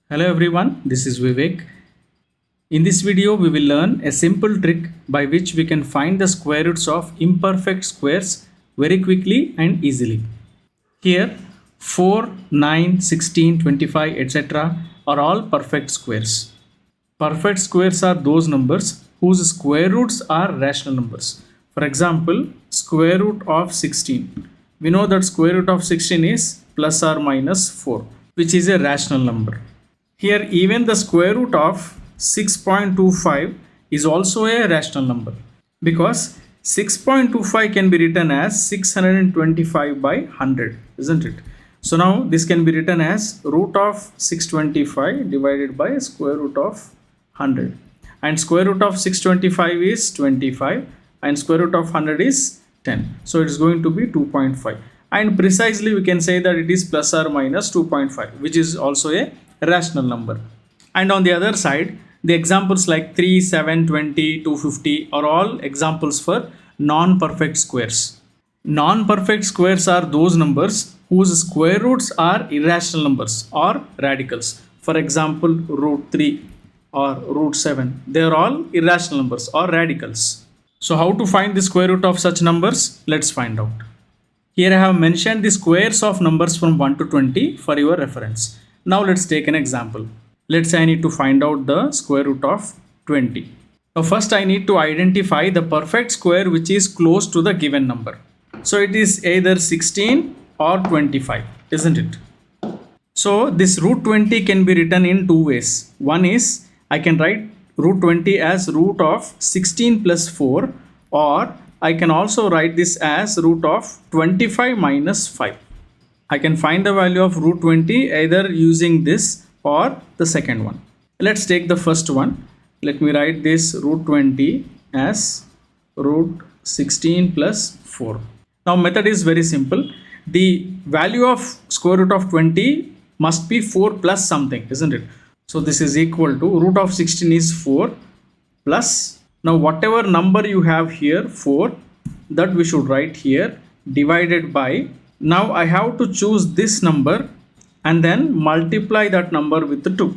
Hello everyone, this is Vivek. In this video, we will learn a simple trick by which we can find the square roots of imperfect squares very quickly and easily. Here, 4, 9, 16, 25, etc. are all perfect squares. Perfect squares are those numbers whose square roots are rational numbers. For example, square root of 16. We know that square root of 16 is plus or minus 4, which is a rational number. Here even the square root of 6.25 is also a rational number because 6.25 can be written as 625 by 100, isn't it? So now this can be written as root of 625 divided by square root of 100, and square root of 625 is 25 and square root of 100 is 10. So it is going to be 2.5, and precisely we can say that it is plus or minus 2.5, which is also a rational number. And on the other side, the examples like 3, 7, 20, 250 are all examples for non-perfect squares. Non-perfect squares are those numbers whose square roots are irrational numbers or radicals. For example, root 3 or root 7. They are all irrational numbers or radicals. So how to find the square root of such numbers? Let's find out. Here I have mentioned the squares of numbers from 1 to 20 for your reference. Now let's take an example. Let's say I need to find out the square root of 20. Now first I need to identify the perfect square which is close to the given number. So it is either 16 or 25, isn't it? So this root 20 can be written in two ways. One is I can write root 20 as root of 16 plus 4, or I can also write this as root of 25 minus 5. I can find the value of root 20 either using this or the second one. Let's take the first one. Let me write this root 20 as root 16 plus 4. Now method is very simple. The value of square root of 20 must be 4 plus something, isn't it? So this is equal to root of 16 is 4 plus, now whatever number you have here, 4, that we should write here, divided by, now I have to choose this number and then multiply that number with 2.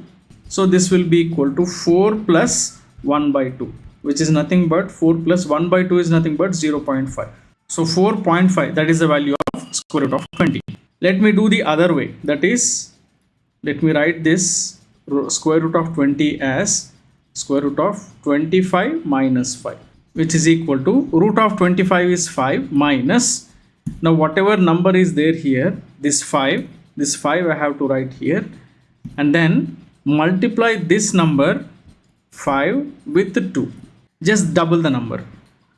So this will be equal to 4 plus 1 by 2, which is nothing but 4 plus 1 by 2 is nothing but 0.5. So 4.5, that is the value of square root of 20. Let me do the other way. That is, let me write this square root of 20 as square root of 25 minus 5, which is equal to root of 25 is 5 minus, now whatever number is there here, this 5 I have to write here, and then multiply this number 5 with 2, just double the number.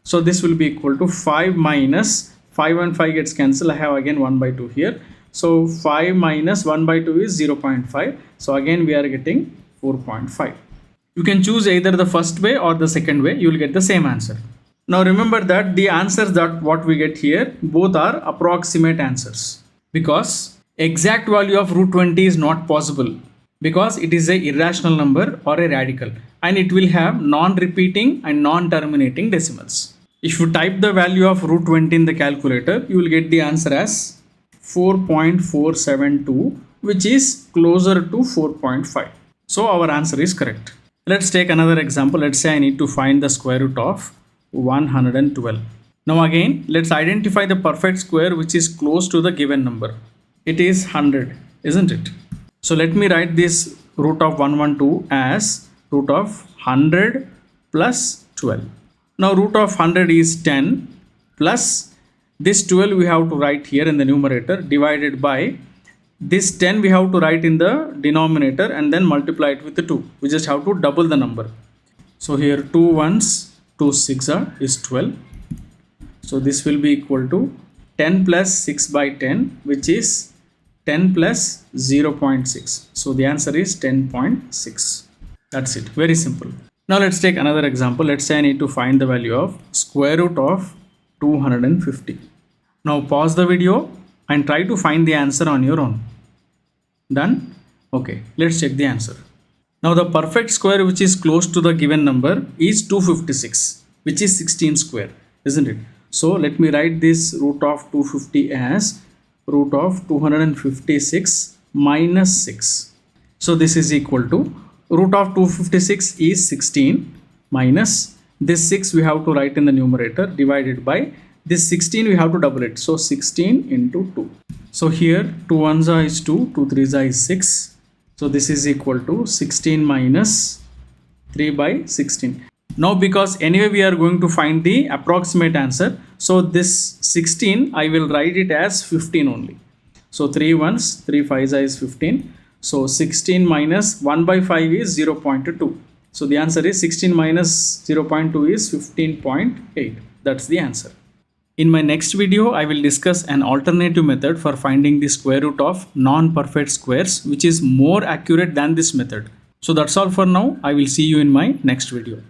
So this will be equal to 5 minus 5 and 5 gets cancelled. I have again 1 by 2 here. So 5 minus 1 by 2 is 0.5. So again we are getting 4.5. You can choose either the first way or the second way. You will get the same answer. Now remember that the answers that what we get here, both are approximate answers, because exact value of root 20 is not possible because it is a irrational number or a radical, and it will have non-repeating and non-terminating decimals. If you type the value of root 20 in the calculator, you will get the answer as 4.472, which is closer to 4.5. So our answer is correct. Let's take another example. Let's say I need to find the square root of 112. Now again, let's identify the perfect square which is close to the given number. It is 100, isn't it? So let me write this root of 112 as root of 100 plus 12. Now root of 100 is 10 plus this 12 we have to write here in the numerator, divided by this 10 we have to write in the denominator and then multiply it with the 2. We just have to double the number. So here 2 ones, 2 6 is 12. So this will be equal to 10 plus 6 by 10, which is 10 plus 0.6. So the answer is 10.6. That's it. Very simple. Now let's take another example. Let's say I need to find the value of square root of 250. Now pause the video and try to find the answer on your own. Done? Okay, let's check the answer. Now the perfect square which is close to the given number is 256, which is 16 square, isn't it? So let me write this root of 250 as root of 256 minus 6. So this is equal to root of 256 is 16 minus this 6 we have to write in the numerator divided by this 16 we have to double it. So 16 into 2. So here 2 1s is 2, 2 3s is 6. So this is equal to 16 minus 3 by 16. Now because anyway we are going to find the approximate answer. So this 16 I will write it as 15 only. So 3 1s, 3 5s is 15. So 16 minus 1 by 5 is 0.2. So the answer is 16 minus 0.2 is 15.8. That's the answer. In my next video, I will discuss an alternative method for finding the square root of non-perfect squares, which is more accurate than this method. So that's all for now. I will see you in my next video.